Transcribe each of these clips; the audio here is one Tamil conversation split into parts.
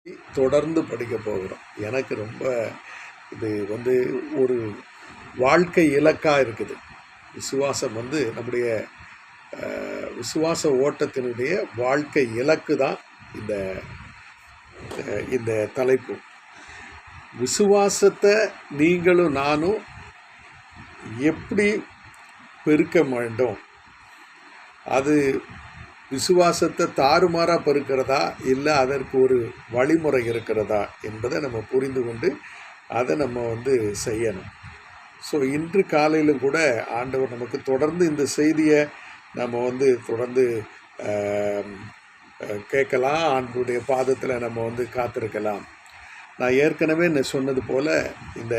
தொடர்ந்து படிக்க போகிறோம். எனக்கு ரொம்ப இது ஒரு வாழ்க்கை இலக்காக இருக்குது. விசுவாசம் நம்முடைய விசுவாச ஓட்டத்தினுடைய வாழ்க்கை இலக்கு தான் இந்த இந்த தலைப்பு. விசுவாசத்தை நீங்களும் நானும் எப்படி பெருக்க வேண்டும், அது விசுவாசத்தை தாறுமாறாக பெருக்கிறதா இல்லை அதற்கு ஒரு வழிமுறை இருக்கிறதா என்பதை நம்ம புரிந்து கொண்டு அதை நம்ம செய்யணும். ஸோ இன்று காலையிலும் கூட ஆண்டவர் நமக்கு தொடர்ந்து இந்த செய்தியை நம்ம தொடர்ந்து கேட்கலாம். ஆண்டவருடைய பாதத்தில் நம்ம காத்திருக்கலாம். நான் ஏற்கனவே சொன்னது போல் இந்த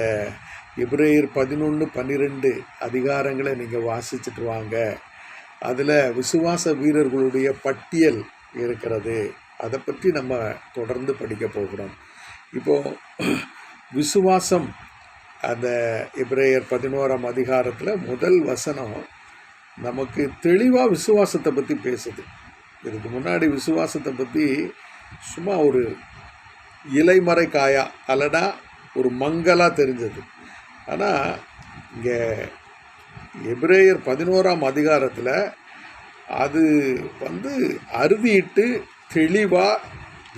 எபிரேயர் 11, 12 அதிகாரங்களை நீங்கள் வாசிச்சுட்டு வாங்க. அதில் விசுவாச வீரர்களுடைய பட்டியல் இருக்கிறது. அதை பற்றி நம்ம தொடர்ந்து படிக்க போகிறோம். இப்போது விசுவாசம் அந்த எபிரேயர் 11ஆம் அதிகாரத்தில் முதல் வசனம் நமக்கு தெளிவாக விசுவாசத்தை பற்றி பேசுது. இதுக்கு முன்னாடி விசுவாசத்தை பற்றி சும்மா ஒரு இலைமறை காயா அல்லனா ஒரு மங்கலாக தெரிஞ்சது. ஆனால் இங்கே எபிரேயர் 11ஆம் அதிகாரத்தில் அது அறுதியிட்டு தெளிவாக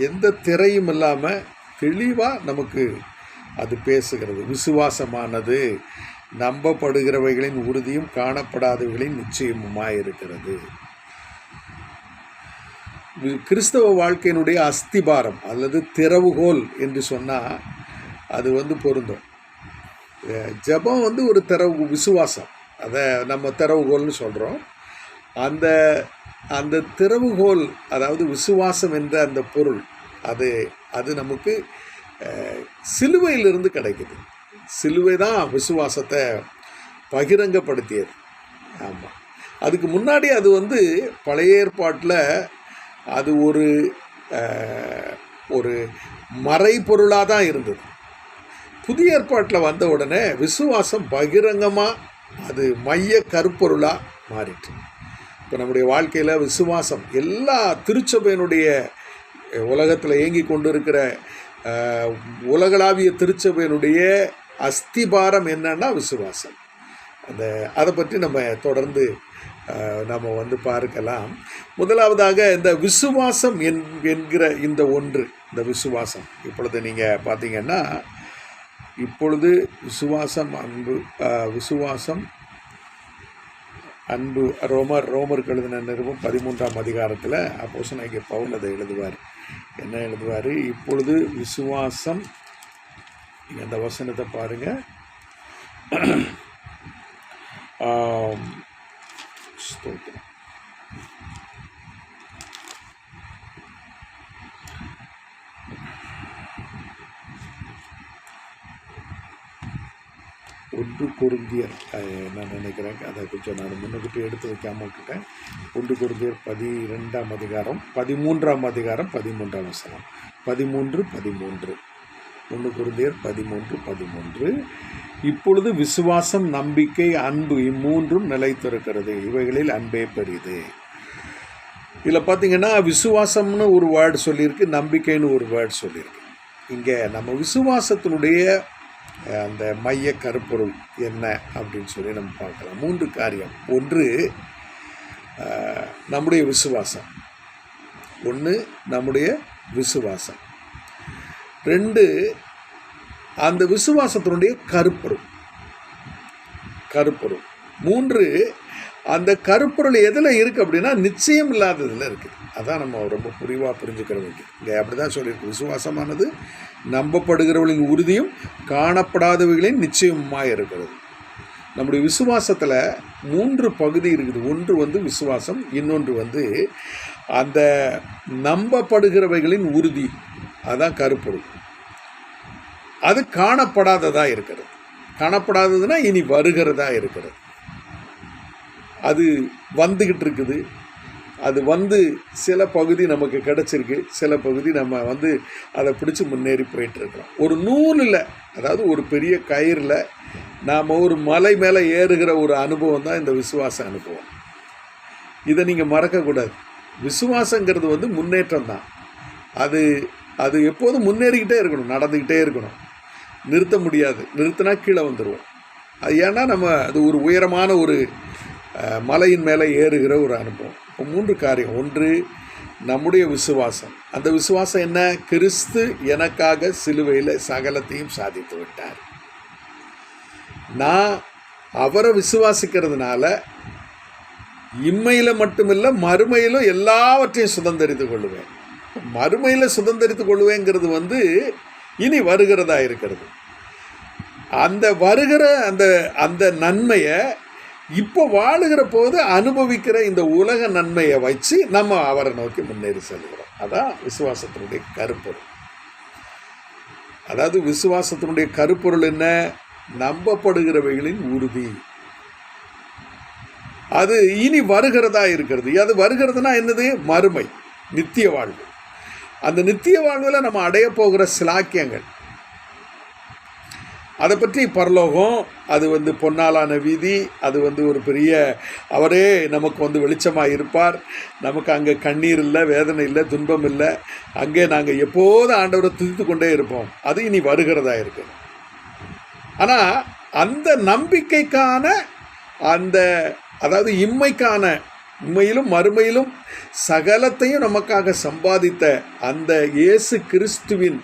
எந்த திரையும் இல்லாமல் தெளிவாக நமக்கு அது பேசுகிறது. விசுவாசமானது நம்பப்படுகிறவைகளின் உறுதியும் காணப்படாதவைகளின் நிச்சயமுமாய் இருக்கிறது. கிறிஸ்தவ வாழ்க்கையினுடைய அஸ்திபாரம் அல்லது திறவுகோல் என்று சொன்னால் அது பொருந்தும். ஜெபம் ஒரு விசுவாசம், அதை நம்ம திறவுகோல்னு சொல்கிறோம். அந்த திறவுகோல், அதாவது விசுவாசம் என்ற அந்த பொருள், அது நமக்கு சிலுவையிலிருந்து கிடைக்குது. சிலுவை தான் விசுவாசத்தை பகிரங்கப்படுத்தியது. ஆமாம், அதுக்கு முன்னாடி அது பழைய ஏற்பாட்டில் அது ஒரு மறைபொருளாக தான் இருந்தது. புதிய ஏற்பாட்டில் வந்த உடனே விசுவாசம் பகிரங்கமாக அது மைய கருப்பொருளாக மாறிட்டு. இப்போ நம்முடைய வாழ்க்கையில் விசுவாசம் எல்லா திருச்சபையினுடைய உலகத்தில் இயங்கி கொண்டு இருக்கிற உலகளாவிய திருச்சபையினுடைய அஸ்திபாரம் என்னன்னா விசுவாசம். அதை பற்றி நம்ம தொடர்ந்து நம்ம பார்க்கலாம். முதலாவதாக இந்த விசுவாசம் என்கிற இந்த விசுவாசம் இப்பொழுது நீங்கள் பார்த்தீங்கன்னா, இப்பொழுது விசுவாசம் அன்பு ரோமருக்கு எழுதின நிருபம் 13ஆம் அதிகாரத்தில் அப்போஸ்தலனாகிய பவுல் அதை எழுதுவார். என்ன எழுதுவார்? இப்பொழுது விசுவாசம், அந்த வசனத்தை பாருங்கள். ஸ்தோத்திரம். ஒன்று கொரிந்தியர், நான் நினைக்கிறேன் அதை கொஞ்சம் நான் முன்னுக்கிட்டு எடுத்து வைக்காமல் விட்டுட்டேன். 1 கொரிந்தியர் 12ஆம் அதிகாரம் 13ஆம் அதிகாரம் 13ஆம் வசனம். 13 1 கொரிந்தியர் 13 இப்பொழுது விசுவாசம், நம்பிக்கை, அன்பு இம்மூன்றும் நிலைத்திருக்கிறது, இவைகளில் அன்பே பெரிது. இதில் பார்த்தீங்கன்னா விசுவாசம்னு ஒரு வேர்டு சொல்லியிருக்கு, நம்பிக்கைன்னு ஒரு வேர்டு சொல்லியிருக்கு. இங்கே நம்ம விசுவாசத்தினுடைய அந்த மைய கருப்பொருள் என்ன அப்படின்னு சொல்லி நம்ம பார்க்கலாம். 3 காரியம். 1 நம்முடைய விசுவாசம். 2 அந்த விசுவாசத்தினுடைய கருப்பொருள். 3 அந்த கருப்பொருள் எதில் இருக்குது அப்படின்னா நிச்சயம் இல்லாததில் இருக்குது. அதான் நம்ம ரொம்ப புரிவாக புரிஞ்சுக்கிற வேண்டியது. இங்கே அப்படி தான் சொல்லியிருக்கு. விசுவாசமானது நம்பப்படுகிறவர்களின் உறுதியும் காணப்படாதவைகளின் நிச்சயமாக இருக்கிறது. நம்முடைய விசுவாசத்தில் 3 பகுதி இருக்குது. ஒன்று விசுவாசம், இன்னொன்று அந்த நம்பப்படுகிறவைகளின் உறுதி, அதான் கருப்பொருள். அது காணப்படாததாக இருக்கிறது. காணப்படாததுன்னா இனி வருகிறதா இருக்கிறது. அது வந்துக்கிட்டு இருக்குது. அது சில பகுதி நமக்கு கிடச்சிருக்கு, சில பகுதி நம்ம அதை பிடிச்சி முன்னேறி போயிட்டுருக்கிறோம். ஒரு நூலில், அதாவது ஒரு பெரிய கயிறில் நாம் ஒரு மலை மேலே ஏறுகிற ஒரு அனுபவம் தான் இந்த விசுவாச அனுபவம். இதை நீங்கள் மறக்கக்கூடாது. விசுவாசங்கிறது முன்னேற்றம் தான். அது அது எப்போதும் முன்னேறிக்கிட்டே இருக்கணும், நடந்துக்கிட்டே இருக்கணும். நிறுத்த முடியாது, நிறுத்தினா கீழே வந்துடுவோம். அது ஏன்னா அது ஒரு உயரமான ஒரு மலையின் மேலே ஏறுகிற ஒரு அனுபவம். இப்போ 3 காரியம். ஒன்று, நம்முடைய விசுவாசம். அந்த விசுவாசம் என்ன? கிறிஸ்து எனக்காக சிலுவையில் சகலத்தையும் சாதித்து விட்டார். நான் அவரை விசுவாசிக்கிறதுனால இம்மையில் மட்டுமில்லை, மறுமையிலும் எல்லாவற்றையும் சுதந்திரித்து கொள்ளுவேன். மறுமையில் சுதந்திரித்து கொள்வேங்கிறது இனி வருகிறதா இருக்கிறது. அந்த வருகிற அந்த நன்மையை இப்போ வாழுகிற போது அனுபவிக்கிற இந்த உலக நன்மையை வச்சு நம்ம அவரை நோக்கி முன்னேறி செல்கிறோம். அதான் விசுவாசத்தினுடைய கருப்பொருள். அதாவது விசுவாசத்தினுடைய கருப்பொருள் என்ன? நம்பப்படுகிறவைகளின் உறுதி. அது இனி வருகிறதா இருக்கிறது. அது வருகிறதுனா என்னது? மறுமை, நித்திய வாழ்வு. அந்த நித்திய வாழ்வில் நம்ம அடைய போகிற சிலாக்கியங்கள், அதை பற்றி பரலோகம், அது பொன்னாலான வீதி, அது ஒரு பெரிய, அவரே நமக்கு வெளிச்சமாக இருப்பார். நமக்கு அங்கே கண்ணீர் இல்லை, வேதனை இல்லை, துன்பம் இல்லை. அங்கே நாங்கள் எப்போதும் ஆண்டவரை துதித்து கொண்டே இருப்போம். அது இனி வருகிறதா இருக்கு. ஆனால் அந்த நம்பிக்கைக்கான அதாவது இம்மையிலும் மறுமையிலும் சகலத்தையும் நமக்காக சம்பாதித்த அந்த இயேசு கிறிஸ்துவின்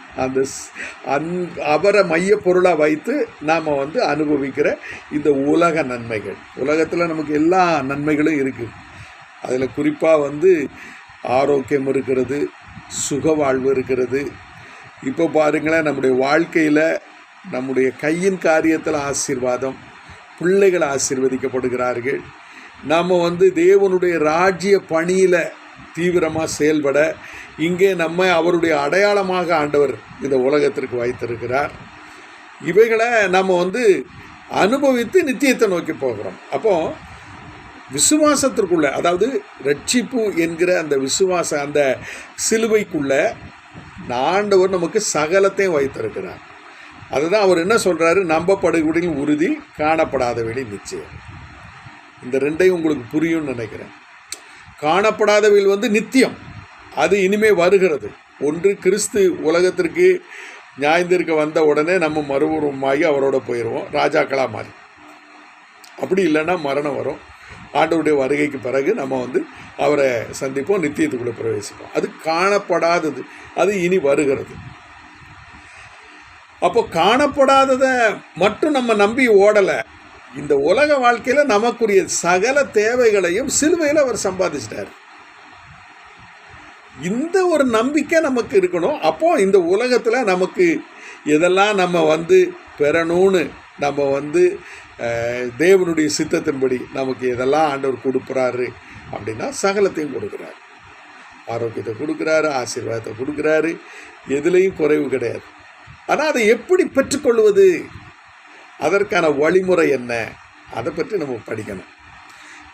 அவரை மைய பொருளாக வைத்து நாம் அனுபவிக்கிற இந்த உலக நன்மைகள். உலகத்தில் நமக்கு எல்லா நன்மைகளும் இருக்குது. அதில் குறிப்பாக ஆரோக்கியம் இருக்கிறது, சுக வாழ்வு இருக்கிறது. இப்போ பாருங்களேன், நம்முடைய வாழ்க்கையில் நம்முடைய கையின் காரியத்தில் ஆசீர்வாதம், பிள்ளைகள் ஆசீர்வதிக்கப்படுகிறார்கள். நாம் தேவனுடைய ராஜ்ய பணியில் தீவிரமாக செயல்பட இங்கே நம்ம அவருடைய அடையாளமாக ஆண்டவர் இந்த உலகத்திற்கு வைத்திருக்கிறார். இவைகளை நம்ம அனுபவித்து நித்தியத்தை நோக்கி போகிறோம். அப்போது விசுவாசத்திற்குள்ள, அதாவது ரட்சிப்பு என்கிற அந்த விசுவாசம், அந்த சிலுவைக்குள்ள ஆண்டவர் நமக்கு சகலத்தையும் வைத்திருக்கிறார். அதுதான் அவர் என்ன சொல்கிறாரு? நம்பப்படுகளின் உறுதி, காணப்படாதவைகளை நிச்சயம். இந்த ரெண்டையும் உங்களுக்கு புரியும்னு நினைக்கிறேன். காணப்படாதவைகள் நித்தியம், அது இனிமே வருகிறது. ஒன்று, கிறிஸ்து உலகத்திற்கு நியாயந்திருக்க வந்த உடனே நம்ம மறுபுறமாகி அவரோட போயிடுவோம், ராஜாக்களாக மாறி. அப்படி இல்லைன்னா மரணம் வரும். ஆண்டவருடைய வருகைக்கு பிறகு நம்ம அவரை சந்திப்போம், நித்தியத்துக்குள்ளே பிரவேசிப்போம். அது காணப்படாதது, அது இனி வருகிறது. அப்போ காணப்படாததை மட்டும் நம்ம நம்பி ஓடலை. இந்த உலக வாழ்க்கையில் நமக்குரிய சகல தேவைகளையும் சிலுவையில் அவர் சம்பாதிச்சிட்டார். இந்த ஒரு நம்பிக்கை நமக்கு இருக்கணும். அப்போ இந்த உலகத்தில் நமக்கு எதெல்லாம் நம்ம பெறணும்னு நம்ம தேவனுடைய சித்தத்தின்படி நமக்கு எதெல்லாம் ஆண்டவர் கொடுக்குறாரு அப்படின்னா சகலத்தையும் கொடுக்குறாரு. ஆரோக்கியத்தை கொடுக்குறாரு, ஆசீர்வாதத்தை கொடுக்குறாரு, எதுலேயும் குறைவு கிடையாது. ஆனால் அதை எப்படி பெற்றுக்கொள்வது, அதற்கான வழிமுறை என்ன, அதை பற்றி நம்ம படிக்கணும்.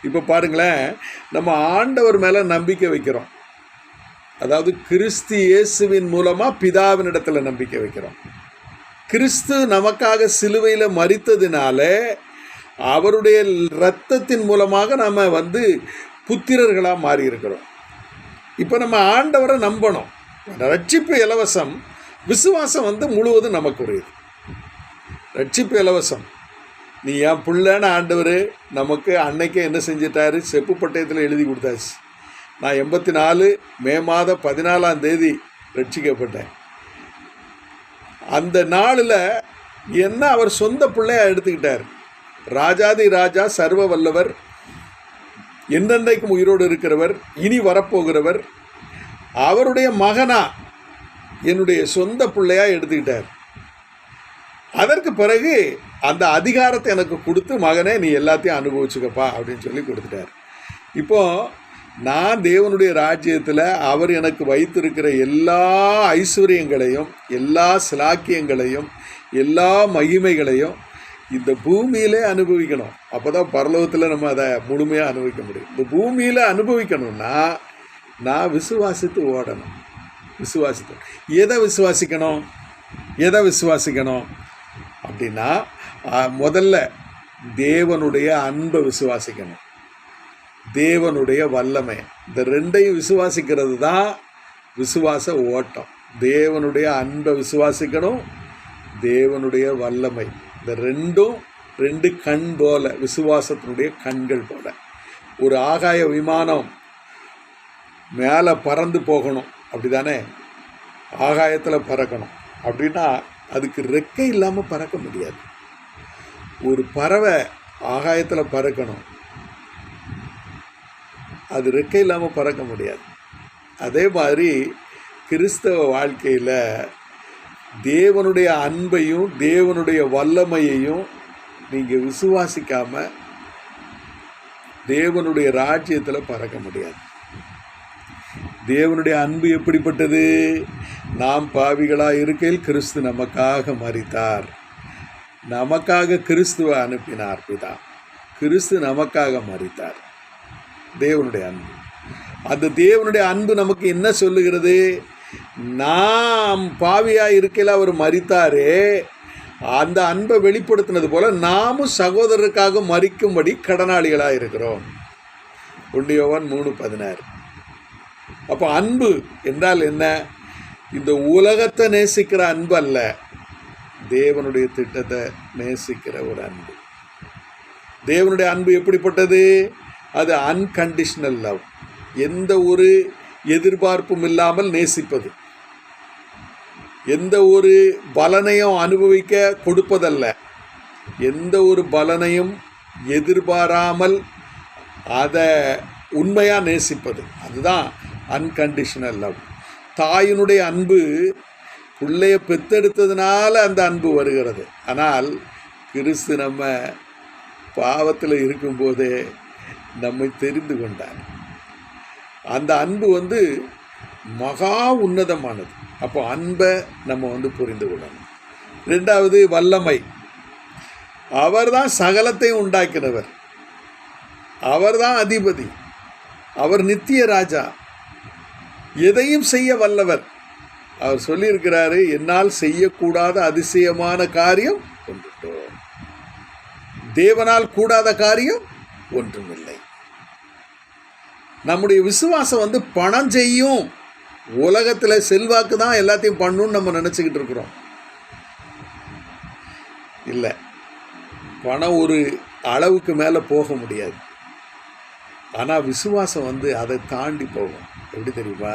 இப்போ பாருங்களேன், நம்ம ஆண்டவர் மேலே நம்பிக்கை வைக்கிறோம். அதாவது கிறிஸ்து இயேசுவின் மூலமாக பிதாவினிடத்தில் நம்பிக்கை வைக்கிறோம். கிறிஸ்து நமக்காக சிலுவையில் மரித்ததினால அவருடைய இரத்தத்தின் மூலமாக நம்ம புத்திரர்களாக மாறி இருக்கிறோம். இப்போ நம்ம ஆண்டவரை நம்பணும். ரட்சிப்பு இலவசம், விசுவாசம் முழுவதும் நமக்குரியது. ரட்சிப்பு இலவசம். நீ என் பிள்ளைன்னு ஆண்டவர் நமக்கு அன்னைக்கே என்ன செஞ்சிட்டாரு? செப்பு பட்டயத்தில் எழுதி கொடுத்தாச்சு. நான் 84 மே மாதம் 14ஆம் தேதி ரட்சிக்கப்பட்டேன். அந்த நாளில் என்ன அவர் சொந்த பிள்ளையாக எடுத்துக்கிட்டார். ராஜாதி ராஜா, சர்வ வல்லவர், என்றென்றைக்கும் உயிரோடு இருக்கிறவர், இனி வரப்போகிறவர், அவருடைய மகனா என்னுடைய சொந்த பிள்ளையாக எடுத்துக்கிட்டார். அதற்கு பிறகு அந்த அதிகாரத்தை எனக்கு கொடுத்து, மகனே நீ எல்லாத்தையும் அனுபவிச்சுக்கப்பா அப்படின்னு சொல்லி கொடுத்துட்டார். இப்போது நான் தேவனுடைய ராஜ்யத்தில் அவர் எனக்கு வைத்திருக்கிற எல்லா ஐஸ்வர்யங்களையும், எல்லா சிலாக்கியங்களையும், எல்லா மகிமைகளையும் இந்த பூமியிலே அனுபவிக்கணும். அப்போ தான் பரலோகத்தில் நம்ம அதை முழுமையாக அனுபவிக்க முடியும். இந்த பூமியில் அனுபவிக்கணும்னா நான் விசுவாசித்து ஓடணும். எதை விசுவாசிக்கணும் அப்படின்னா, முதல்ல தேவனுடைய அன்பை விசுவாசிக்கணும், தேவனுடைய வல்லமை. இந்த ரெண்டையும் விசுவாசிக்கிறது தான் விசுவாச ஓட்டம். தேவனுடைய அன்பை விசுவாசிக்கணும், தேவனுடைய வல்லமை. இந்த ரெண்டு கண் போல, விசுவாசத்தினுடைய கண்கள் போல. ஒரு ஆகாய விமானம் மேலே பறந்து போகணும், அப்படி தானே? ஆகாயத்தில் பறக்கணும் அப்படின்னா அதுக்கு ரெக்கை இல்லாமல் பறக்க முடியாது. ஒரு பறவை ஆகாயத்தில் பறக்கணும், அது ரெக்கை இல்லாமல் பறக்க முடியாது. அதே மாதிரி கிறிஸ்தவ வாழ்க்கையில் தேவனுடைய அன்பையும் தேவனுடைய வல்லமையையும் நீங்கள் விசுவாசிக்காமல் தேவனுடைய ராஜ்யத்தில் பறக்க முடியாது. தேவனுடைய அன்பு எப்படிப்பட்டது? நாம் பாவிகளாக இருக்கையில் கிறிஸ்து நமக்காக மரித்தார். நமக்காக கிறிஸ்துவை அனுப்பினார் பிதா. கிறிஸ்து நமக்காக மரித்தார். தேவனுடைய அன்பு. அந்த தேவனுடைய அன்பு நமக்கு என்ன சொல்லுகிறது? நாம் பாவியாக இருக்கையில் அவர் மரித்தாரே, அந்த அன்பை வெளிப்படுத்தினது போல நாமும் சகோதரருக்காக மரிக்கும்படி கடனாளிகளாக இருக்கிறோம். 1 யோவான் 3:16. அப்போ அன்பு என்றால் என்ன? இந்த உலகத்தை நேசிக்கிற அன்பு அல்ல, தேவனுடைய திட்டத்தை நேசிக்கிற ஒரு அன்பு. தேவனுடைய அன்பு எப்படிப்பட்டது? அது அன்கண்டிஷனல் லவ். எந்த ஒரு எதிர்பார்ப்பும் இல்லாமல் நேசிப்பது, எந்த ஒரு பலனையும் அனுபவிக்க கொடுப்பதல்ல, எந்த ஒரு பலனையும் எதிர்பாராமல் அதை உண்மையாக நேசிப்பது, அதுதான் அன்கண்டிஷனல் லவ். தாயினுடைய அன்பு பிள்ளைய பெத்தெடுத்ததுனால அந்த அன்பு வருகிறது. ஆனால் கிறிஸ்து நம்ம பாவத்தில் இருக்கும்போதே நம்மை தெரிந்து கொண்டார். அந்த அன்பு மகா உன்னதமானது. அப்போ அன்பை நம்ம புரிந்து கொள்ளணும். 2வது வல்லமை. அவர் தான் சகலத்தையும் உண்டாக்கினவர், அவர் தான் அதிபதி, அவர் நித்திய ராஜா, எதையும் செய்ய வல்லவர். அவர் சொல்லியிருக்கிறாரு, என்னால் செய்யக்கூடாத அதிசயமான காரியம் ஒன்றுண்டோ, தேவனால் கூடாத காரியம் ஒன்றுமில்லை. நம்முடைய விசுவாசம் பணம் செய்யும், உலகத்தில் செல்வாக்கு தான் எல்லாத்தையும் பண்ணணும்னு நம்ம நினச்சிக்கிட்டு இருக்கிறோம். இல்லை, பணம் ஒரு அளவுக்கு மேலே போக முடியாது. ஆனால் விசுவாசம் அதை தாண்டி போகும். எப்படி தெரியுமா?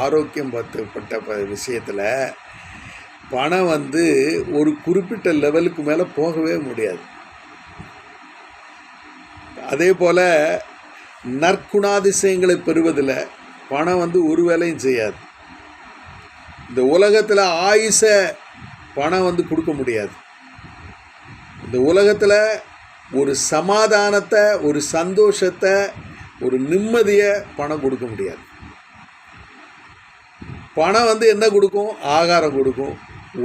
ஆரோக்கியம் பட்ட விஷயத்தில் பணம் ஒரு குறிப்பிட்ட லெவலுக்கு மேலே போகவே முடியாது. அதே போல் நற்குணாதிசயங்களை பெறுவதில் பணம் ஒரு வேலையும் செய்யாது. இந்த உலகத்தில் ஆயுசை பணம் கொடுக்க முடியாது. இந்த உலகத்தில் ஒரு சமாதானத்தை, ஒரு சந்தோஷத்தை, ஒரு நிம்மதியை பணம் கொடுக்க முடியாது. பணம் என்ன கொடுக்கும்? ஆகாரம் கொடுக்கும்,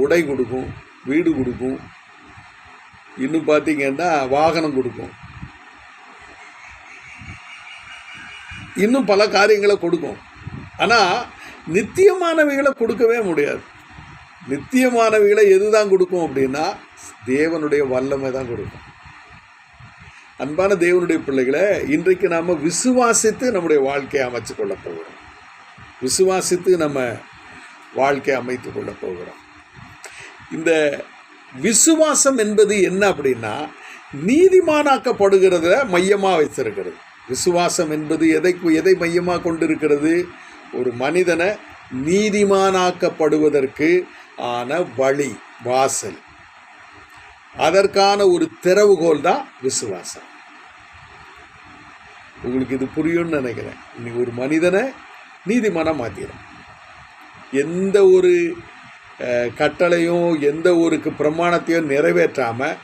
உடை கொடுக்கும், வீடு கொடுக்கும், இன்னும் பார்த்திங்கன்னா வாகனம் கொடுக்கும், இன்னும் பல காரியங்களை கொடுக்கும். ஆனால் நித்தியமானவைகளை கொடுக்கவே முடியாது. நித்தியமானவைகளை எது தான் கொடுக்கும் அப்படின்னா தேவனுடைய வல்லமை தான் கொடுக்கும். அன்பான தேவனுடைய பிள்ளைகளை, இன்றைக்கு நாம் விசுவாசித்து நம்முடைய வாழ்க்கையை அமைச்சு கொள்ள போகிறோம். விசுவாசித்து நம்ம வாழ்க்கையை அமைத்து கொள்ள போகிறோம். இந்த விசுவாசம் என்பது என்ன அப்படின்னா நீதிமானாக்கப்படுகிறத மையமாக வைத்திருக்கிறது. விசுவாசம் என்பது எதை மையமாக கொண்டிருக்கிறது? ஒரு மனிதனை நீதிமானாக்கப்படுவதற்கு ஆன வழி, வாசல், அதற்கான ஒரு திறவுகோல் தான் விசுவாசம். உங்களுக்கு இது புரியும்னு நினைக்கிறேன். இன்னைக்கு ஒரு மனிதனை நீதிமானாக மாற்றிடும். எந்த ஒரு கட்டளையும் எந்த ஒரு பிரமாணத்தையும் நிறைவேற்றாமல்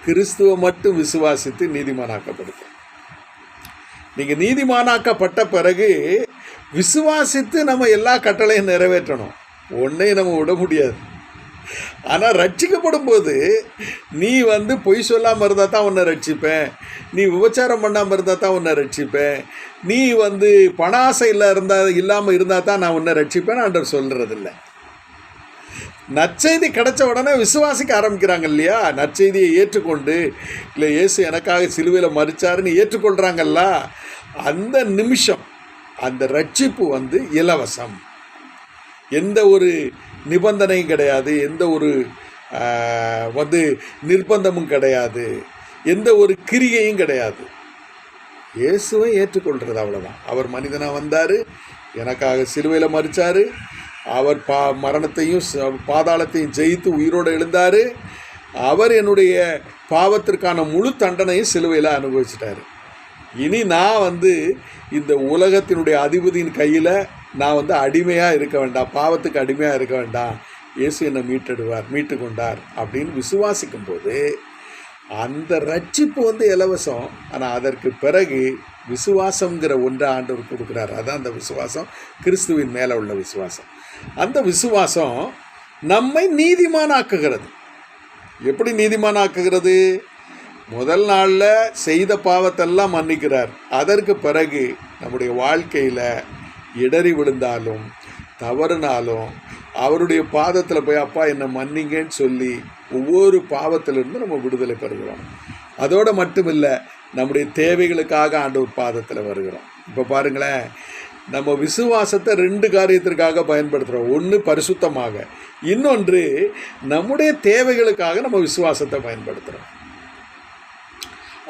கிறிஸ்துவை மட்டும் விசுவாசித்து நீதிமானாக்கப்படுது. நீங்கள் நீதிமானாக்கப்பட்ட பிறகு விசுவாசித்து நம்ம எல்லா கட்டளையும் நிறைவேற்றணும். ஒன்றையும் நம்ம விட முடியாது. ஆனால் ரட்சிக்கப்படும் போது நீ பொய் சொல்லாமல் இருந்தால் தான் உன்னை ரட்சிப்பேன், நீ விபச்சாரம் பண்ணாமல் இருந்தால் தான் உன்னை ரட்சிப்பேன், நீ பண ஆசை இல்லாமல் இருந்தால் தான் நான் உன்னை ரட்சிப்பேன் ஆண்டவர் சொல்கிறதில்ல. நற்செய்தி கிடைச்ச உடனே விசுவாசிக்க ஆரம்பிக்கிறாங்க இல்லையா? நற்செய்தியை ஏற்றுக்கொண்டு, இல்லை இயேசு எனக்காக சிலுவையில் மரிச்சாருன்னு எந்த ஒரு நிபந்தனையும் கிடையாது, எந்த ஒரு நிர்பந்தமும் கிடையாது, எந்த ஒரு கிரியையும் கிடையாது. இயேசுவை ஏற்றுக்கொள்கிறது, அவ்வளோதான். அவர் மனிதனாக வந்தார், எனக்காக சிலுவையில் மரித்தார், அவர் மரணத்தையும் பாதாளத்தையும் ஜெயித்து உயிரோடு எழுந்தார். அவர் என்னுடைய பாவத்திற்கான முழு தண்டனையும் சிலுவையில் அனுபவிச்சிட்டார். இனி நான் இந்த உலகத்தினுடைய அதிபதியின் கையில் நான் அடிமையாக இருக்க வேண்டாம், பாவத்துக்கு அடிமையாக இருக்க வேண்டாம், இயேசு என்னை மீட்டு கொண்டார் அப்படின்னு விசுவாசிக்கும் போது அந்த ரட்சிப்பு இலவசம். ஆனால் அதற்கு பிறகு விசுவாசங்கிற ஒன்றை ஆண்டவர் கொடுக்குறார். அதான் அந்த விசுவாசம், கிறிஸ்துவின் மேலே உள்ள விசுவாசம். அந்த விசுவாசம் நம்மை நீதிமானாக்குகிறது. எப்படி நீதிமானாக்குகிறது? முதல் நாளில் செய்த பாவத்தெல்லாம் மன்னிக்கிறார். அதற்கு பிறகு நம்முடைய வாழ்க்கையில் இடறி விழுந்தாலும் தவறுனாலும் அவருடைய பாதத்தில் போய் அப்பா என்னை மன்னிங்கன்னு சொல்லி ஒவ்வொரு பாவத்திலிருந்து நம்ம விடுதலை பெறுகிறோம். அதோடு மட்டும் இல்லை, நம்முடைய தேவைகளுக்காக ஆண்டவர் பாதத்தில் வருகிறோம். இப்போ பாருங்களேன், நம்ம விசுவாசத்தை 2 காரியத்திற்காக பயன்படுத்துகிறோம். ஒன்று பரிசுத்தமாக, இன்னொன்று நம்முடைய தேவைகளுக்காக நம்ம விசுவாசத்தை பயன்படுத்துகிறோம்.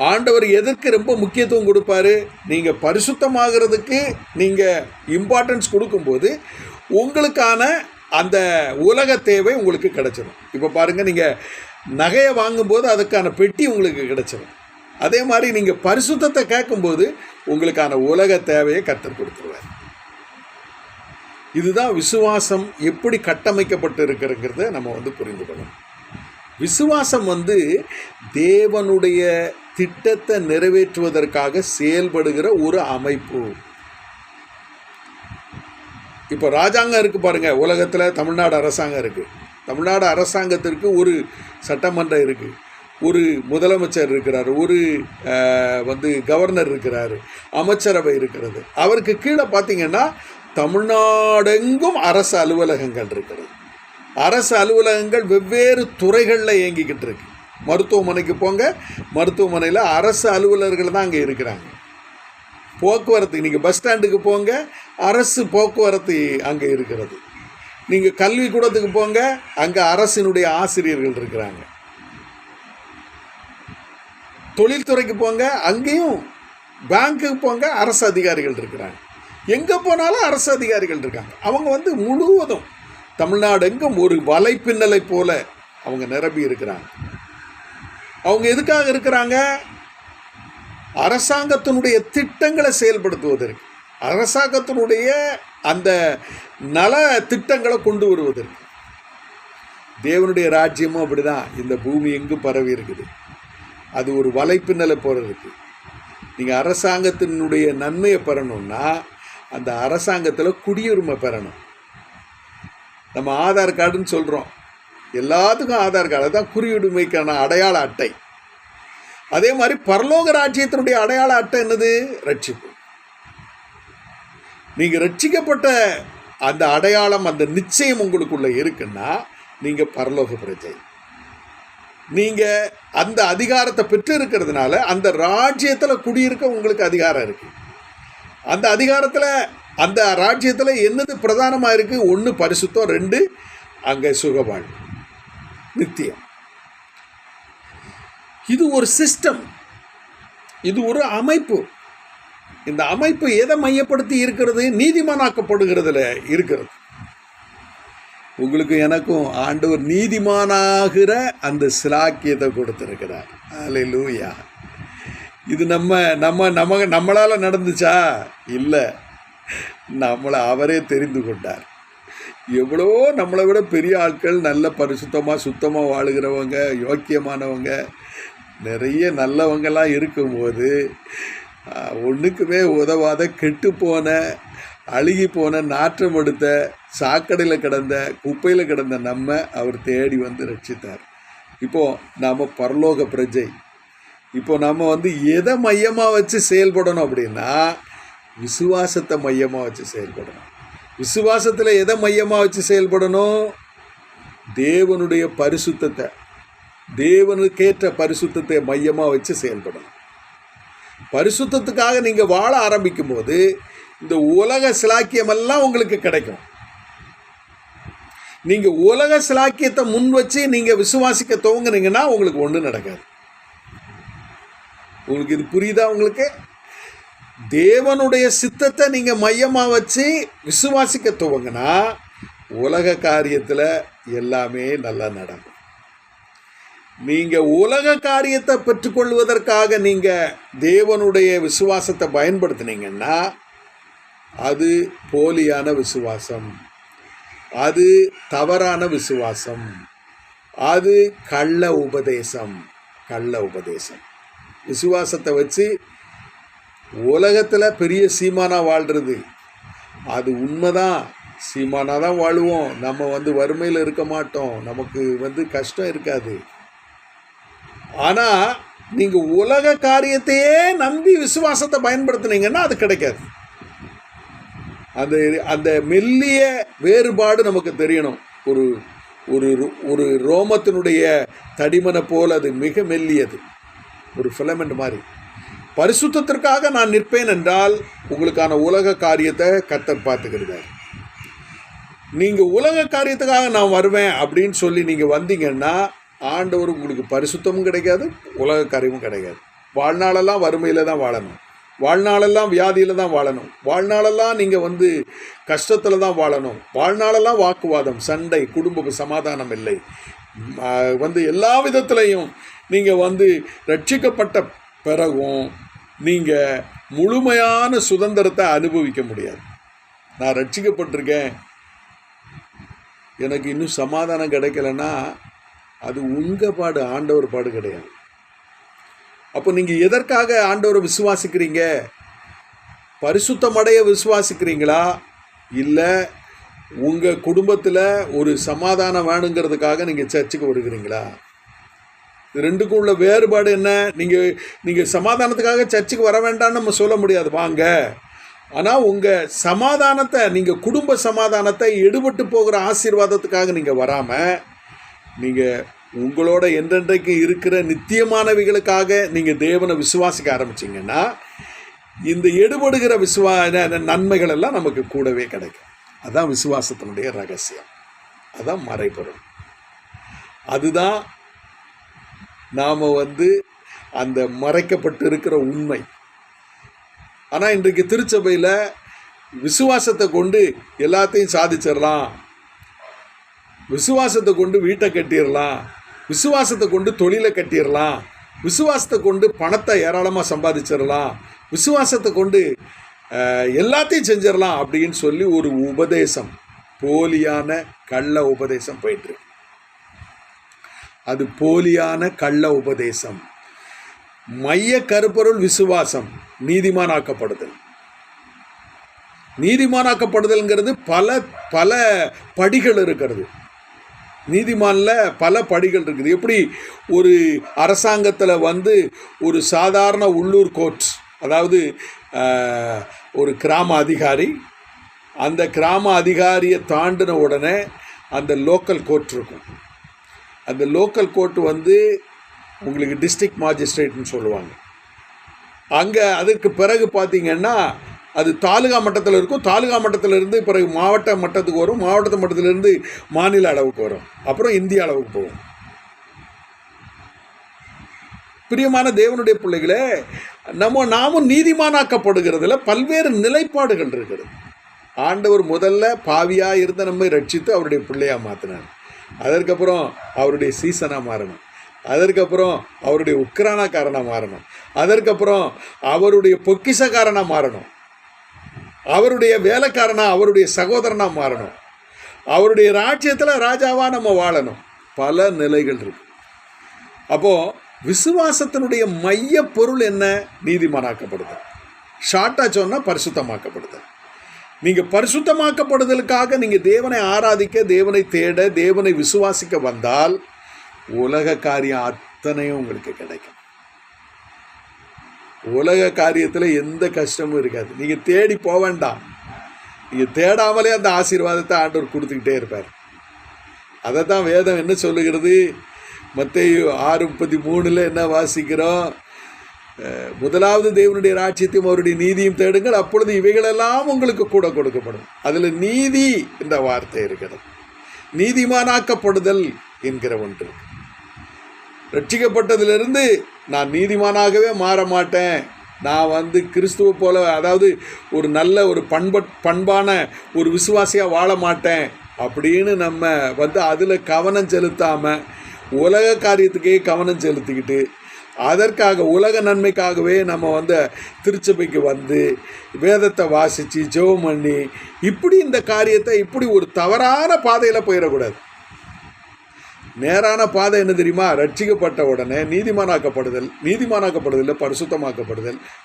ஆண்டவர் எதற்கு ரொம்ப முக்கியத்துவம் கொடுப்பாரு? நீங்கள் பரிசுத்தமாகிறதுக்கு நீங்கள் இம்பார்ட்டன்ஸ் கொடுக்கும்போது உங்களுக்கான அந்த உலக தேவை உங்களுக்கு கிடைச்சிடும். இப்போ பாருங்கள், நீங்கள் நகையை வாங்கும்போது அதுக்கான பெட்டி உங்களுக்கு கிடைச்சிடும். அதே மாதிரி நீங்கள் பரிசுத்தத்தை கேட்கும்போது உங்களுக்கான உலக தேவையை கர்த்தர் கொடுத்துருவார். இதுதான் விசுவாசம் எப்படி கட்டமைக்கப்பட்டு இருக்கிறங்கிறத நம்ம புரிந்து கொள்ளணும். விசுவாசம் தேவனுடைய திட்டத்தை நிறைவேற்றுவதற்காக செயல்படுகிற ஒரு அமைப்பு. இப்போ ராஜாங்கம் இருக்குது பாருங்கள், உலகத்தில் தமிழ்நாடு அரசாங்கம் இருக்குது. தமிழ்நாடு அரசாங்கத்திற்கு ஒரு சட்டமன்றம் இருக்குது, ஒரு முதலமைச்சர் இருக்கிறார், ஒரு கவர்னர் இருக்கிறார், அமைச்சரவை இருக்கிறது. அவருக்கு கீழே பார்த்தீங்கன்னா தமிழ்நாடெங்கும் அரசு அலுவலகங்கள் இருக்கிறது. அரசு அலுவலகங்கள் வெவ்வேறு துறைகளில் இயங்கிக்கிட்டு இருக்கு. மருத்துவமனைக்கு போங்க, மருத்துவமனையில் அரசு அலுவலர்கள் தான் அங்கே இருக்கிறாங்க. போக்குவரத்து, நீங்கள் பஸ் ஸ்டாண்டுக்கு போங்க, அரசு போக்குவரத்து அங்கே இருக்கிறது. நீங்கள் கல்விக்கூடத்துக்கு போங்க, அங்கே அரசினுடைய ஆசிரியர்கள் இருக்கிறாங்க. தொழில்துறைக்கு போங்க, அங்கேயும் பேங்க்குக்கு போங்க, அரசு அதிகாரிகள் இருக்கிறாங்க. எங்கே போனாலும் அரசு அதிகாரிகள் இருக்காங்க. அவங்க முழுவதும் தமிழ்நாடு எங்கும் ஒரு வலைப்பின்னலை போல அவங்க நிரம்பி இருக்கிறாங்க. அவங்க எதுக்காக இருக்கிறாங்க? அரசாங்கத்தினுடைய திட்டங்களை செயல்படுத்துவதற்கு, அரசாங்கத்தினுடைய அந்த நல திட்டங்களை கொண்டு வருவதற்கு. தேவனுடைய ராஜ்யமும் அப்படிதான். இந்த பூமி எங்கும் பரவி இருக்குது. அது ஒரு வலைப்பின்னலை போல இருக்குது. நீங்கள் அரசாங்கத்தினுடைய நன்மையை பெறணும்னா அந்த அரசாங்கத்தில் குடியுரிமை பெறணும். நம்ம ஆதார் கார்டுன்னு சொல்கிறோம், எல்லாத்துக்கும் ஆதார் கார்டு தான் குடியுரிமைக்கான அடையாள அட்டை. அதே மாதிரி பரலோக ராஜ்யத்தினுடைய அடையாள அட்டை என்னது? ரட்சிப்பு. நீங்கள் ரட்சிக்கப்பட்ட அந்த அடையாளம், அந்த நிச்சயம் உங்களுக்குள்ள இருக்குன்னா நீங்கள் பரலோக பிரஜை. நீங்கள் அந்த அதிகாரத்தை பெற்று இருக்கிறதுனால அந்த ராஜ்யத்தில் குடியிருக்க உங்களுக்கு அதிகாரம் இருக்குது. அந்த அதிகாரத்தில், அந்த ராஜ்யத்தில் என்னது பிரதானமாக இருக்குது? 1 பரிசுத்தம், 2 அங்கே சுகவாழ்வு, நித்தியம். இது ஒரு சிஸ்டம், இது ஒரு அமைப்பு. இந்த அமைப்பு எதை மையப்படுத்தி இருக்கிறது? நீதிமானாக்கப்படுகிறதுல இருக்கிறது. உங்களுக்கு எனக்கும் ஆண்டவர் நீதிமானாகிற அந்த சிலாக்கியத்தை கொடுத்திருக்கிறார். அல்லேலூயா. இது நம்மளால் நடந்துச்சா? இல்லை, நம்மளை அவரே தெரிந்து கொண்டார். எவ்வளோ நம்மளை விட பெரிய ஆட்கள், நல்ல பரிசுத்தமாக சுத்தமாக வாழுகிறவங்க, யோக்கியமானவங்க, நிறைய நல்லவங்களாம் இருக்கும்போது ஒன்றுக்குமே உதவாத கெட்டுப்போன, அழுகி போன, நாற்றம் எடுத்த, சாக்கடையில் கிடந்த, குப்பையில் கிடந்த நம்ம அவர் தேடி ரட்சித்தார். இப்போது நாம் பரலோக பிரஜை. இப்போ நம்ம எதை மையமாக வச்சு செயல்படணும் அப்படின்னா விசுவாசத்தை மையமாக வச்சு செயல்படணும். விசுவாசத்தில் எதை மையமாக வச்சு செயல்படணும்? தேவனுடைய பரிசுத்தத்தை, தேவனுக்கேற்ற பரிசுத்தத்தை மையமாக வச்சு செயல்படணும். பரிசுத்தத்துக்காக நீங்கள் வாழ ஆரம்பிக்கும் போது இந்த உலக சிலாக்கியமெல்லாம் உங்களுக்கு கிடைக்கும். நீங்கள் உலக சிலாக்கியத்தை முன் வச்சு நீங்கள் விசுவாசிக்க துவங்குனீங்கன்னா உங்களுக்கு ஒன்றும் நடக்காது. உங்களுக்கு இது புரியுதா? உங்களுக்கு தேவனுடைய சித்தத்தை நீங்கள் மையமாக வச்சு விசுவாசிக்க துவங்கினா உலக காரியத்தில் எல்லாமே நல்லா நடக்கும். நீங்கள் உலக காரியத்தை பெற்றுக்கொள்வதற்காக நீங்கள் தேவனுடைய விசுவாசத்தை பயன்படுத்தினீங்கன்னா அது போலியான விசுவாசம், அது தவறான விசுவாசம், அது கள்ள உபதேசம். விசுவாசத்தை வச்சு உலகத்தில் பெரிய சீமானா வாழ்கிறது அது உண்மைதான். சீமானாக தான் வாழுவோம். நம்ம வறுமையில் இருக்க மாட்டோம், நமக்கு கஷ்டம் இருக்காது. ஆனால் நீங்கள் உலக காரியத்தையே நம்பி விசுவாசத்தை பயன்படுத்தினீங்கன்னா அது கிடைக்காது. அந்த அந்த மெல்லிய வேறுபாடு நமக்கு தெரியணும். ஒரு ஒரு ஒரு ரோமத்தினுடைய தடிமனை போல் அது மிக மெல்லியது, ஒரு ஃபிலமெண்ட் மாதிரி. பரிசுத்தத்திற்காக நான் நிற்பேன் என்றால் உங்களுக்கான உலக காரியத்தை கர்த்தர் பார்த்துக்கிறார். நீங்கள் உலக காரியத்துக்காக நான் வருவேன் அப்படின்னு சொல்லி நீங்கள் வந்தீங்கன்னா ஆண்டவர் உங்களுக்கு பரிசுத்தமும் கிடைக்காது, உலக காரியமும் கிடைக்காது. வாழ்நாளெல்லாம் வறுமையில் தான் வாழணும், வாழ்நாளெல்லாம் வியாதியில் தான் வாழணும், வாழ்நாளெல்லாம் நீங்கள் கஷ்டத்தில் தான் வாழணும், வாழ்நாளெல்லாம் வாக்குவாதம், சண்டை, குடும்ப சமாதானம் இல்லை. எல்லா விதத்துலையும் நீங்கள் ரட்சிக்கப்பட்ட பிறகும் நீங்கள் முழுமையான சுதந்திரத்தை அனுபவிக்க முடியாது. நான் ரட்சிக்கப்பட்டிருக்கேன், எனக்கு இன்னும் சமாதானம் கிடைக்கலன்னா அது உங்கள் பாடு, ஆண்டவர் பாடு கிடையாது. அப்போ நீங்கள் எதற்காக ஆண்டவரை விசுவாசிக்கிறீங்க? பரிசுத்தமடைய விசுவாசிக்கிறீங்களா, இல்லை உங்கள் குடும்பத்தில் ஒரு சமாதானம் வேணுங்கிறதுக்காக நீங்கள் சர்ச்சுக்கு வருகிறீங்களா? இது ரெண்டுக்கும் உள்ள வேறுபாடு என்ன? நீங்கள் சமாதானத்துக்காக சர்ச்சுக்கு வர வேண்டாம்னு நம்ம சொல்ல முடியாது, வாங்க. ஆனால் உங்கள் சமாதானத்தை, நீங்கள் குடும்ப சமாதானத்தை, எடுபட்டு போகிற ஆசீர்வாதத்துக்காக நீங்கள் வராமல் நீங்கள் உங்களோட என்றென்றைக்கு இருக்கிற நித்தியமானவைகளுக்காக நீங்கள் தேவனை விசுவாசிக்க ஆரம்பிச்சிங்கன்னா இந்த எடுபடுகிற நன்மைகள் எல்லாம் நமக்கு கூடவே கிடைக்கும். அதுதான் விசுவாசத்தினுடைய ரகசியம், அதுதான் மறைபொருள், அதுதான் நாம் அந்த மறைக்கப்பட்டு இருக்கிற உண்மை. ஆனால் இன்றைக்கு திருச்சபையில் விசுவாசத்தை கொண்டு எல்லாத்தையும் சாதிச்சிடலாம், விசுவாசத்தை கொண்டு வீட்டை கட்டிடலாம், விசுவாசத்தை கொண்டு தொழிலை கட்டிடலாம், விசுவாசத்தை கொண்டு பணத்தை ஏராளமாக சம்பாதிச்சிடலாம், விசுவாசத்தை கொண்டு எல்லாத்தையும் செஞ்சிடலாம் அப்படின்னு சொல்லி ஒரு உபதேசம், போலியான கள்ள உபதேசம் போயிட்டு. அது போலியான கள்ள உபதேசம். மைய கருப்பொருள் விசுவாசம், நீதிமானாக்கப்படுதல். நீதிமானாக்கப்படுதல்ங்கிறது பல பல படிகள் இருக்கிறது. நீதிமானில் பல படிகள் இருக்குது. எப்படி ஒரு அரசாங்கத்தில் ஒரு சாதாரண உள்ளூர் கோர்ட், அதாவது ஒரு கிராம அதிகாரி, அந்த கிராம அதிகாரியை தாண்டின உடனே அந்த லோக்கல் கோர்ட் இருக்கும். அந்த லோக்கல் கோர்ட் உங்களுக்கு டிஸ்ட்ரிக்ட் மாஜிஸ்ட்ரேட்னு சொல்லுவாங்க. அங்கே அதுக்கு பிறகு பார்த்திங்கன்னா அது தாலுகா மட்டத்தில் இருக்கும், தாலுகா மட்டத்திலிருந்து பிறகு மாவட்ட மட்டத்துக்கு வரும், மாவட்ட மட்டத்திலிருந்து மாநில அளவுக்கு வரும், அப்புறம் இந்திய அளவுக்கு போகும். பிரியமான தேவனுடைய பிள்ளைகளே, நாமும் நீதிமானாக்கப்படுகிறதுல பல்வேறு நிலைப்பாடுகள் இருக்கிறது. ஆண்டவர் முதல்ல பாவியாக இருந்த நம்மை ரட்சித்து அவருடைய பிள்ளையாக மாற்றினார். அதற்கப்புறம் அவருடைய சீசனாக மாறணும், அதற்கப்புறம் அவருடைய உக்கிரானக்காரனாக மாறணும், அதற்கப்புறம் அவருடைய பொக்கிஷக்காரனாக மாறணும், அவருடைய வேலைக்காரனாக அவருடைய சகோதரனாக மாறணும், அவருடைய ராஜ்யத்தில் ராஜாவாக நம்ம வாழணும். பல நிலைகள் இருக்கு. அப்போது விசுவாசத்தினுடைய மைய பொருள் என்ன? நீதிமானாக்கப்படுதல். ஷார்ட்டாக சொன்னால் பரிசுத்தமாக்கப்படுதல். நீங்கள் பரிசுத்தமாக்கப்படுதலுக்காக நீங்கள் தேவனை ஆராதிக்க, தேவனை தேட, தேவனை விசுவாசிக்க வந்தால் உலக காரியம் அத்தனையும் உங்களுக்கு கிடைக்கும். உலக காரியத்தில் எந்த கஷ்டமும் இருக்காது. நீங்கள் தேடி போக வேண்டாம், நீங்கள் தேடாமலே அந்த ஆசீர்வாதத்தை ஆண்டவர் கொடுத்துக்கிட்டே இருப்பார். அதை தான் வேதம் என்ன சொல்லுகிறது? மத்தேயு 6:33 என்ன வாசிக்கிறோம்? முதலாவது தேவனுடைய ராஜ்யத்தையும் அவருடைய நீதியும் தேடுங்கள், அப்பொழுது இவைகளெல்லாம் உங்களுக்கு கூட கொடுக்கப்படும். அதில் நீதி என்ற வார்த்தை இருக்கிறது. நீதிமானாக்கப்படுதல் என்கிற ஒன்று. ரட்சிக்கப்பட்டதிலிருந்து நான் நீதிமானாகவே மாற மாட்டேன், நான் கிறிஸ்துவ போல, அதாவது ஒரு நல்ல ஒரு பண்பான ஒரு விசுவாசியாக வாழ மாட்டேன் அப்படின்னு நம்ம அதில் கவனம் செலுத்தாமல் உலக காரியத்துக்கே கவனம் செலுத்திக்கிட்டு அதற்காக உலக நன்மைக்காகவே நம்ம திருச்சபைக்கு வேதத்தை வாசித்து ஜெபம் பண்ணி இப்படி இந்த காரியத்தை இப்படி ஒரு தவறான பாதையில் போயிடக்கூடாது. நேரான பாதை என்ன தெரியுமா? ரட்சிக்கப்பட்ட உடனே நீதிமானாக்கப்படுதல்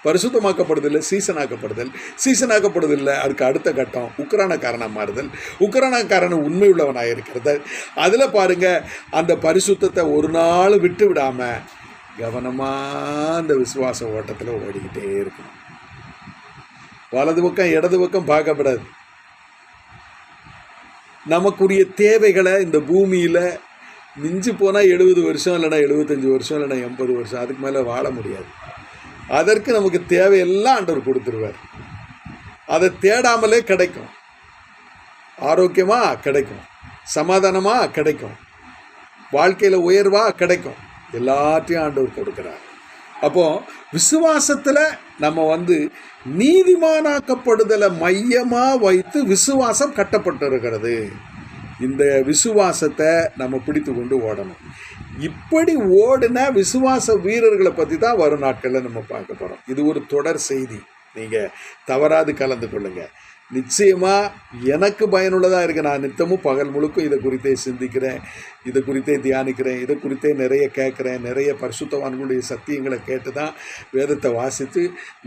பரிசுத்தமாக்கப்படுதல் சீசனாக்கப்படுதல் அதுக்கு அடுத்த கட்டம் உக்கிரானக்காரனாக மாறுதல், உக்கிரானக்காரன் உண்மை உள்ளவனாக இருக்கிறது. அதில் பாருங்கள், அந்த பரிசுத்தத்தை ஒரு நாள் விட்டு விடாமல் கவனமாக அந்த விசுவாச ஓட்டத்தில் ஓடிக்கிட்டே இருக்கணும். வலது பக்கம் இடது பக்கம் பார்க்கப்படாது. நமக்குரிய தேவைகளை இந்த பூமியில் மிஞ்சி போனால் 70 வருஷம் இல்லைனா 75 வருஷம் இல்லைனா 80 வருஷம், அதுக்கு மேலே வாழ முடியாது. அதற்கு நமக்கு தேவையெல்லாம் ஆண்டவர் கொடுத்துருவார். அதை தேடாமலே கிடைக்கும். ஆரோக்கியமாக கிடைக்கும், சமாதானமாக கிடைக்கும், வாழ்க்கையில் உயர்வாக கிடைக்கும், எல்லாத்தையும் ஆண்டவர் கொடுக்குறார். அப்போது விசுவாசத்தில் நம்ம நீதிமானாக்கப்படுதலை மையமாக வைத்து விசுவாசம் கட்டப்பட்டிருக்கிறது. இந்த விசுவாசத்தை நம்ம பிடித்து கொண்டு ஓடணும். இப்படி ஓடின விசுவாச வீரர்களை பற்றி தான் வரும் நாட்களில் நம்ம பார்க்க போகிறோம். இது ஒரு தொடர் செய்தி, நீங்கள் தவறாது கலந்து கொள்ளுங்கள். நிச்சயமாக எனக்கு பயனுள்ளதாக இருக்குது. நான் நித்தமும் பகல் முழுக்கும் இதை குறித்தே சிந்திக்கிறேன், இதை குறித்தே தியானிக்கிறேன், இதை குறித்தே நிறைய கேட்குறேன். நிறைய பரிசுத்தவான்களுடைய சத்தியங்களை கேட்டு தான் வேதத்தை வாசித்து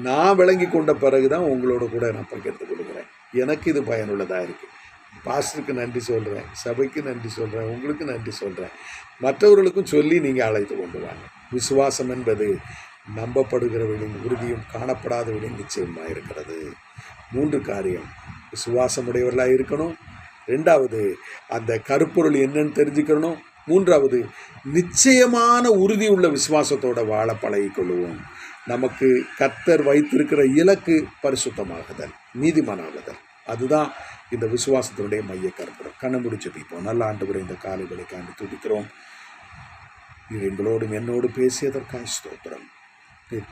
நான் விளங்கி கொண்ட பிறகு தான் உங்களோட கூட நான் பகிர்ந்து கொள்கிறேன். எனக்கு இது பயனுள்ளதாக இருக்குது. பாஸ்டருக்கு நன்றி சொல்கிறேன், சபைக்கு நன்றி சொல்கிறேன், உங்களுக்கு நன்றி சொல்கிறேன். மற்றவர்களுக்கும் சொல்லி நீங்கள் அழைத்து கொண்டு வாங்க. விசுவாசம் என்பது நம்பப்படுகிறவர்களின் உறுதியும் காணப்படாதவர்களின் நிச்சயமாக இருக்கிறது. 3 காரியம்: விசுவாசமுடையவர்களாக இருக்கணும், 2வது அந்த கருப்பொருள் என்னன்னு தெரிஞ்சுக்கணும், 3வது நிச்சயமான உறுதி உள்ள விசுவாசத்தோட வாழ பழகிக்கொள்வோம். நமக்கு கர்த்தர் வைத்திருக்கிற இலக்கு பரிசுத்தமாகுதல், நீதிமானாகுதல். அதுதான் இந்த விசுவாசத்தினுடைய மைய கருப்பொருள். கண்ணை முடிச்சு ஜெபிப்போம். நல்ல ஆண்டவரே, இந்த காலைகளுக்காண்டி துதிக்கிறோம். இது எங்களோடும் என்னோடு பேசியதற்காக ஸ்தோத்திரம்.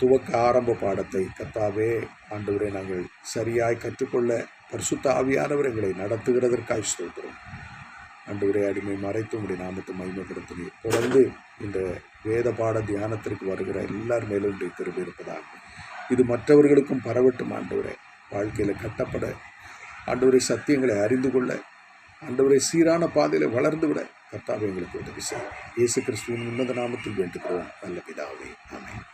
துவக்க ஆரம்ப பாடத்தை கர்த்தாவே ஆண்டவரே நாங்கள் சரியாய் கற்றுக்கொள்ள பரிசுத்த ஆவியானவர் எங்களை நடத்துகிறதற்காக ஸ்தோத்திரம். ஆண்டவரே, அடிமை மறைத்து உடைய நாமத்தை மகிமைப்படுத்தினீர். தொடர்ந்து இந்த வேத பாட தியானத்திற்கு வருகிற எல்லார் மேலும் உடைய கிருபை இருப்பதாக இது மற்றவர்களுக்கும் பரவட்டும். ஆண்டவரே, வாழ்க்கையில் கட்டப்பட, ஆண்டவரை சத்தியங்களை அறிந்து கொள்ள, ஆண்டவரை சீரான பாதையில் வளர்ந்து விட கர்த்தாவே எங்களுக்கு உதவி செய்யும். இயேசு கிறிஸ்துவின் உன்னத நாமத்தில் வேண்டுகிறோம் நல்ல பிதாவே, ஆமென்.